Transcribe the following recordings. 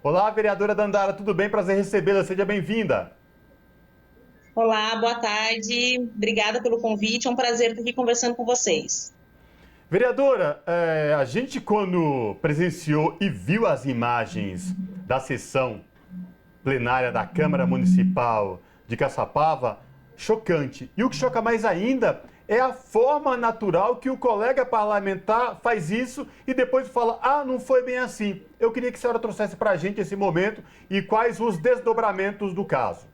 Olá, vereadora Dandara, tudo bem? Prazer recebê-la, seja bem-vinda. Olá, boa tarde. Obrigada pelo convite. É um prazer estar aqui conversando com vocês. Vereadora, a gente quando presenciou e viu as imagens da sessão plenária da Câmara Municipal de Caçapava, chocante. E o que choca mais ainda é a forma natural que o colega parlamentar faz isso e depois fala, não foi bem assim. Eu queria que a senhora trouxesse para a gente esse momento e quais os desdobramentos do caso.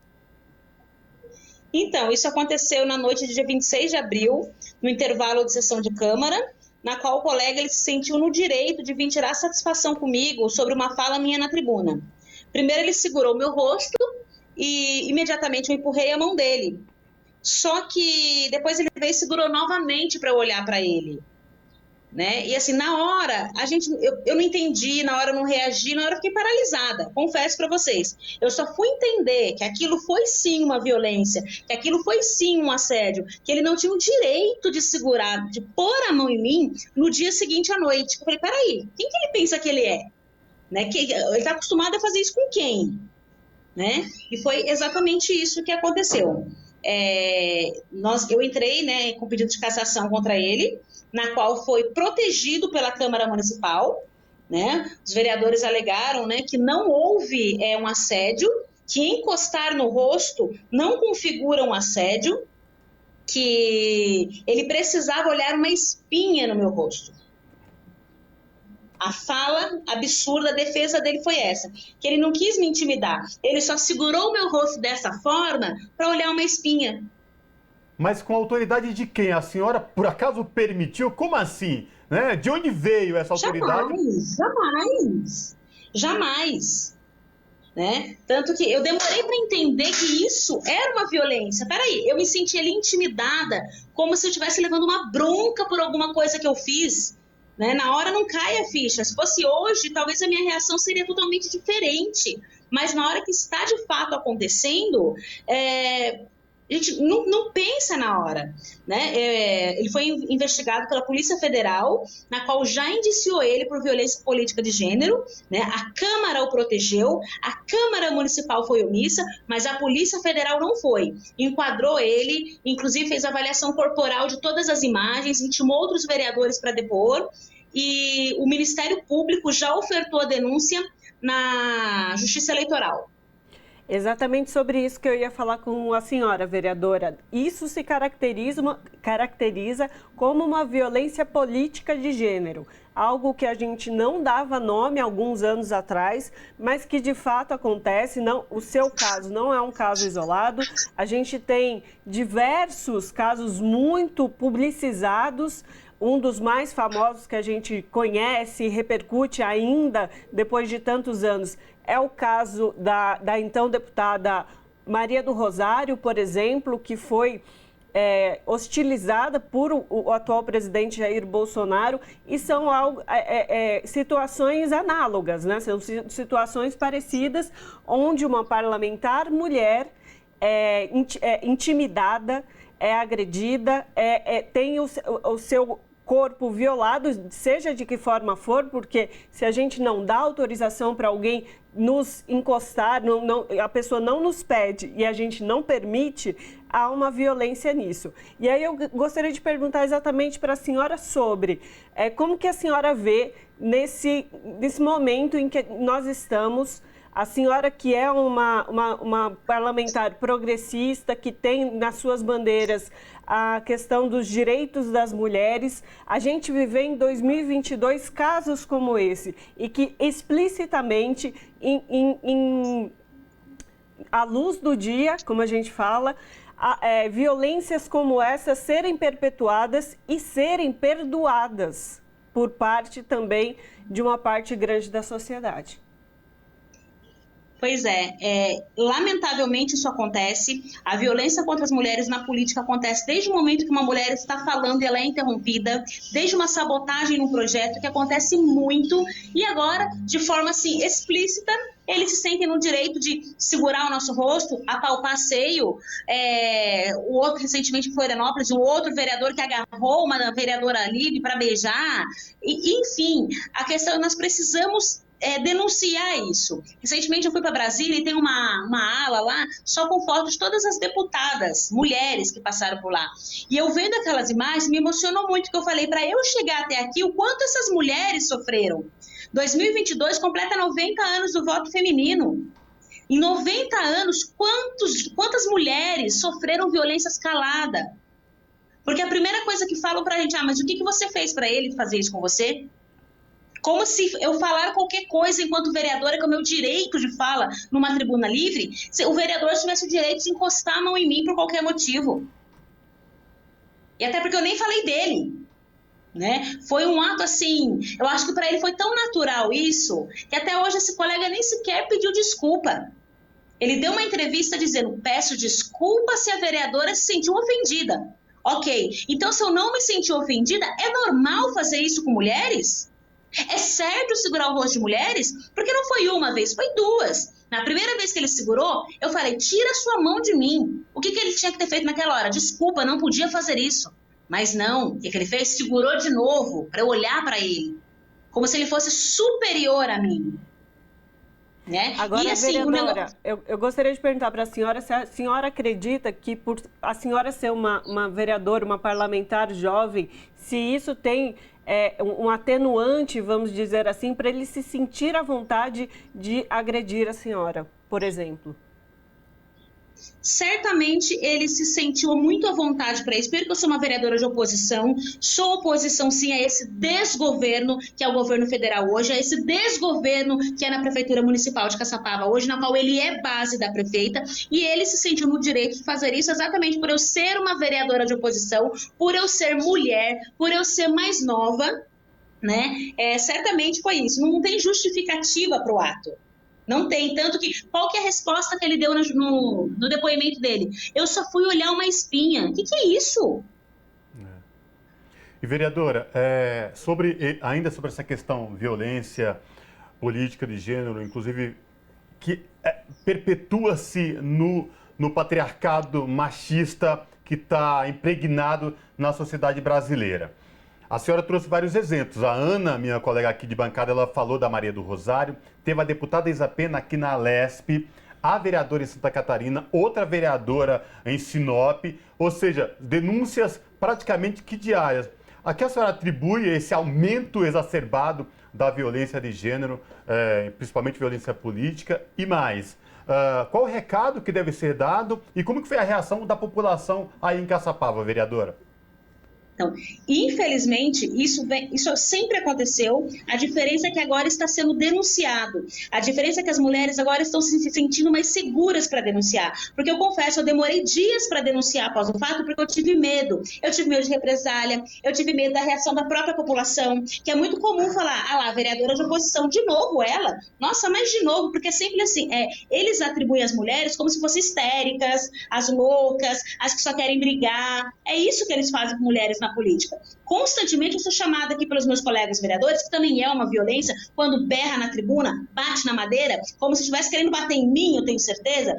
Então, isso aconteceu na noite de dia 26 de abril, no intervalo de sessão de Câmara, na qual o colega ele se sentiu no direito de vir tirar satisfação comigo sobre uma fala minha na tribuna. Primeiro ele segurou meu rosto e imediatamente eu empurrei a mão dele. Só que depois ele veio e segurou novamente para eu olhar para ele. Né? E assim, na hora, eu não entendi, na hora eu não reagi, na hora eu fiquei paralisada, confesso para vocês. Eu só fui entender que aquilo foi sim uma violência, que aquilo foi sim um assédio, que ele não tinha o direito de segurar, de pôr a mão em mim no dia seguinte à noite. Eu falei, peraí, quem que ele pensa que ele é? Né? Ele está acostumado a fazer isso com quem? Né? E foi exatamente isso que aconteceu. Eu entrei, né, com pedido de cassação contra ele, na qual foi protegido pela Câmara Municipal, né? Os vereadores alegaram, né, que não houve um assédio, que encostar no rosto não configura um assédio, que ele precisava olhar uma espinha no meu rosto. A fala absurda, a defesa dele foi essa, que ele não quis me intimidar, ele só segurou o meu rosto dessa forma para olhar uma espinha. Mas com a autoridade de quem? A senhora, por acaso, permitiu? Como assim? Né? De onde veio essa autoridade? Jamais. Né? Tanto que eu demorei para entender que isso era uma violência. Peraí, eu me senti ali intimidada, como se eu estivesse levando uma bronca por alguma coisa que eu fiz. Né? Na hora não cai a ficha. Se fosse hoje, talvez a minha reação seria totalmente diferente. Mas na hora que está de fato acontecendo, a gente não pensa na hora. Né? Ele foi investigado pela Polícia Federal, na qual já indiciou ele por violência política de gênero. Né? A Câmara o protegeu, a Câmara Municipal foi omissa, mas a Polícia Federal não foi. Enquadrou ele, inclusive fez avaliação corporal de todas as imagens, intimou outros vereadores para depor, e o Ministério Público já ofertou a denúncia na Justiça Eleitoral. Exatamente sobre isso que eu ia falar com a senhora, vereadora. Isso se caracteriza como uma violência política de gênero, algo que a gente não dava nome alguns anos atrás, mas que de fato acontece. Não, o seu caso não é um caso isolado, a gente tem diversos casos muito publicizados. Um dos mais famosos que a gente conhece e repercute ainda depois de tantos anos é o caso da então deputada Maria do Rosário, por exemplo, que foi hostilizada por o atual presidente Jair Bolsonaro, e são situações análogas, né? São situações parecidas, onde uma parlamentar mulher é intimidada, é agredida, tem o seu corpo violado, seja de que forma for, porque se a gente não dá autorização para alguém nos encostar, a pessoa não nos pede e a gente não permite, há uma violência nisso. E aí eu gostaria de perguntar exatamente para a senhora sobre como que a senhora vê nesse momento em que nós estamos. A senhora, que é uma parlamentar progressista, que tem nas suas bandeiras a questão dos direitos das mulheres, a gente vive em 2022 casos como esse, e que explicitamente, à luz do dia, como a gente fala, violências como essa serem perpetuadas e serem perdoadas por parte também de uma parte grande da sociedade. Pois lamentavelmente isso acontece. A violência contra as mulheres na política acontece desde o momento que uma mulher está falando e ela é interrompida, desde uma sabotagem num projeto, que acontece muito, e agora, de forma assim, explícita, eles se sentem no direito de segurar o nosso rosto, apalpar seio. O outro, recentemente em Florianópolis, o outro vereador que agarrou uma vereadora ali para beijar. Enfim, a questão, nós precisamos denunciar isso. Recentemente eu fui para Brasília e tem uma ala lá só com fotos de todas as deputadas, mulheres que passaram por lá. E eu vendo aquelas imagens me emocionou muito, porque eu falei, para eu chegar até aqui, o quanto essas mulheres sofreram. 2022 completa 90 anos do voto feminino. Em 90 anos, quantas mulheres sofreram violência escalada? Porque a primeira coisa que falam pra gente, mas o que você fez para ele fazer isso com você? Como se eu falar qualquer coisa enquanto vereadora, que é o meu direito de fala numa tribuna livre, se o vereador tivesse o direito de encostar a mão em mim por qualquer motivo. E até porque eu nem falei dele, né? Foi um ato assim, eu acho que para ele foi tão natural isso, que até hoje esse colega nem sequer pediu desculpa. Ele deu uma entrevista dizendo, peço desculpa se a vereadora se sentiu ofendida. Ok, então se eu não me senti ofendida, é normal fazer isso com mulheres? É certo segurar o rosto de mulheres? Porque não foi uma vez, foi duas. Na primeira vez que ele segurou, eu falei, tira sua mão de mim. O que ele tinha que ter feito naquela hora? Desculpa, não podia fazer isso. Mas não, o que ele fez? Segurou de novo, para eu olhar para ele. Como se ele fosse superior a mim. Né? Agora, e, assim, vereadora, eu gostaria de perguntar para a senhora se a senhora acredita que por a senhora ser uma vereadora, uma parlamentar jovem, se isso tem um atenuante, vamos dizer assim, para ele se sentir à vontade de agredir a senhora, por exemplo. Certamente ele se sentiu muito à vontade para isso. Primeiro que eu sou uma vereadora de oposição, sou oposição sim a esse desgoverno que é o governo federal hoje, a esse desgoverno que é na Prefeitura Municipal de Caçapava hoje, na qual ele é base da prefeita, e ele se sentiu no direito de fazer isso exatamente por eu ser uma vereadora de oposição, por eu ser mulher, por eu ser mais nova, né? Certamente foi isso, não tem justificativa para o ato. Não tem, tanto que, qual que é a resposta que ele deu no depoimento dele? Eu só fui olhar uma espinha. O que é isso? E, vereadora, ainda sobre essa questão violência política de gênero, inclusive, que perpetua-se no patriarcado machista que está impregnado na sociedade brasileira. A senhora trouxe vários exemplos. A Ana, minha colega aqui de bancada, ela falou da Maria do Rosário. Teve a deputada Isapena aqui na Alesp, a vereadora em Santa Catarina, outra vereadora em Sinop. Ou seja, denúncias praticamente que diárias. A que a senhora atribui esse aumento exacerbado da violência de gênero, principalmente violência política e mais? Qual o recado que deve ser dado e como que foi a reação da população aí em Caçapava, vereadora? Então, infelizmente, isso sempre aconteceu. A diferença é que agora está sendo denunciado. A diferença é que as mulheres agora estão se sentindo mais seguras para denunciar. Porque eu confesso, eu demorei dias para denunciar após o fato, porque eu tive medo. Eu tive medo de represália, eu tive medo da reação da própria população, que é muito comum falar, lá, vereadora de oposição, de novo ela? Nossa, mas de novo, porque é sempre assim, eles atribuem as mulheres como se fossem histéricas, as loucas, as que só querem brigar. É isso que eles fazem com mulheres na política. Constantemente eu sou chamada aqui pelos meus colegas vereadores, que também é uma violência, quando berra na tribuna, bate na madeira, como se estivesse querendo bater em mim, eu tenho certeza.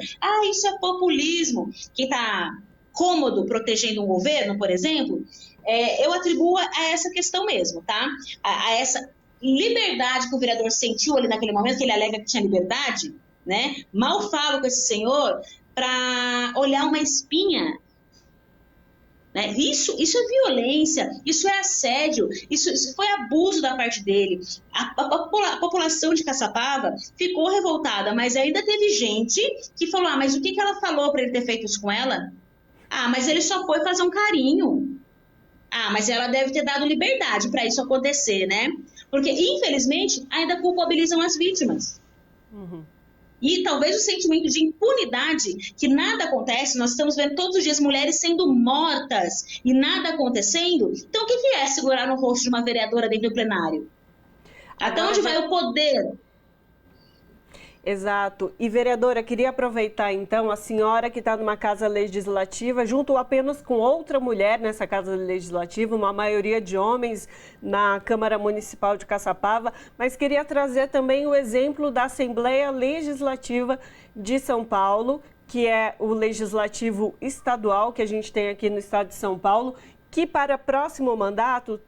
Isso é populismo. Quem está cômodo protegendo um governo, por exemplo, eu atribuo a essa questão mesmo, tá? A essa liberdade que o vereador sentiu ali naquele momento, que ele alega que tinha liberdade, né? Mal falo com esse senhor para olhar uma espinha. Né? Isso é violência, isso é assédio, isso foi abuso da parte dele. A população de Caçapava ficou revoltada, mas ainda teve gente que falou, mas o que ela falou para ele ter feito isso com ela? Mas ele só foi fazer um carinho. Mas ela deve ter dado liberdade para isso acontecer, né? Porque, infelizmente, ainda culpabilizam as vítimas. Uhum. E talvez o sentimento de impunidade, que nada acontece, nós estamos vendo todos os dias mulheres sendo mortas e nada acontecendo. Então, o que é segurar no rosto de uma vereadora dentro do plenário? Até onde vai o poder? Exato. E, vereadora, queria aproveitar, então, a senhora que está numa casa legislativa, junto apenas com outra mulher nessa casa legislativa, uma maioria de homens na Câmara Municipal de Caçapava, mas queria trazer também o exemplo da Assembleia Legislativa de São Paulo, que é o legislativo estadual que a gente tem aqui no estado de São Paulo, que para o próximo mandato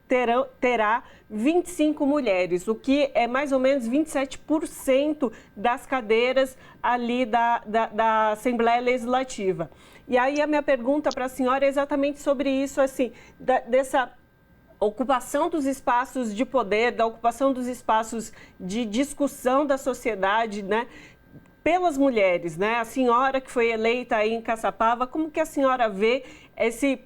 terá 25 mulheres, o que é mais ou menos 27% das cadeiras ali da Assembleia Legislativa. E aí a minha pergunta para a senhora é exatamente sobre isso, assim, dessa ocupação dos espaços de poder, da ocupação dos espaços de discussão da sociedade, né, pelas mulheres, né? A senhora que foi eleita aí em Caçapava, como que a senhora vê esses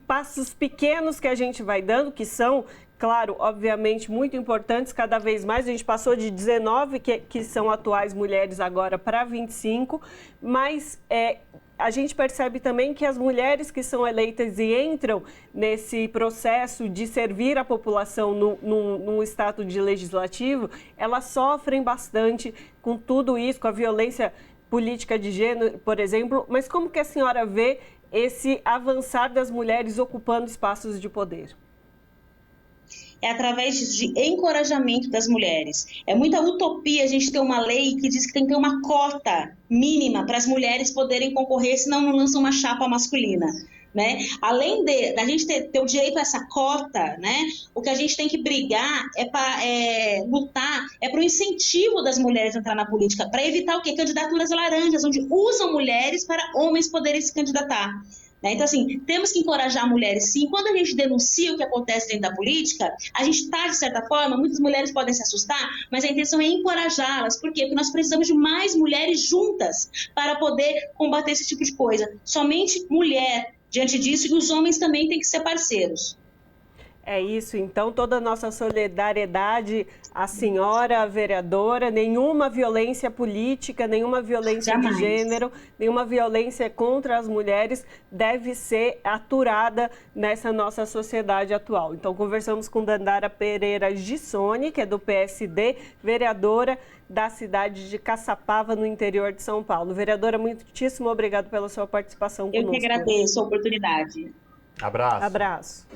passos pequenos que a gente vai dando, que são, claro, obviamente, muito importantes, cada vez mais. A gente passou de 19, que são atuais mulheres, agora para 25, mas a gente percebe também que as mulheres que são eleitas e entram nesse processo de servir a população no estado de legislativo, elas sofrem bastante com tudo isso, com a violência política de gênero, por exemplo. Mas como que a senhora vê esse avançar das mulheres ocupando espaços de poder? É através de encorajamento das mulheres. É muita utopia a gente ter uma lei que diz que tem que ter uma cota mínima para as mulheres poderem concorrer, senão não lançam uma chapa masculina, né? Além da gente ter o direito a essa cota, né? O que a gente tem que brigar lutar para o incentivo das mulheres a entrar na política, para evitar o quê? Candidaturas laranjas, onde usam mulheres para homens poderem se candidatar. Então, assim, temos que encorajar mulheres, sim. Quando a gente denuncia o que acontece dentro da política, a gente está, de certa forma, muitas mulheres podem se assustar, mas a intenção é encorajá-las. Por quê? Porque nós precisamos de mais mulheres juntas para poder combater esse tipo de coisa. Somente mulher diante disso, e os homens também têm que ser parceiros. É isso, então, toda a nossa solidariedade à senhora vereadora, nenhuma violência política, nenhuma violência Jamais. de gênero, nenhuma violência contra as mulheres deve ser aturada nessa nossa sociedade atual. Então, conversamos com Dandara Pereira Gissoni, que é do PSD, vereadora da cidade de Caçapava, no interior de São Paulo. Vereadora, muitíssimo obrigado pela sua participação conosco. Eu que agradeço a oportunidade. Abraço. Abraço.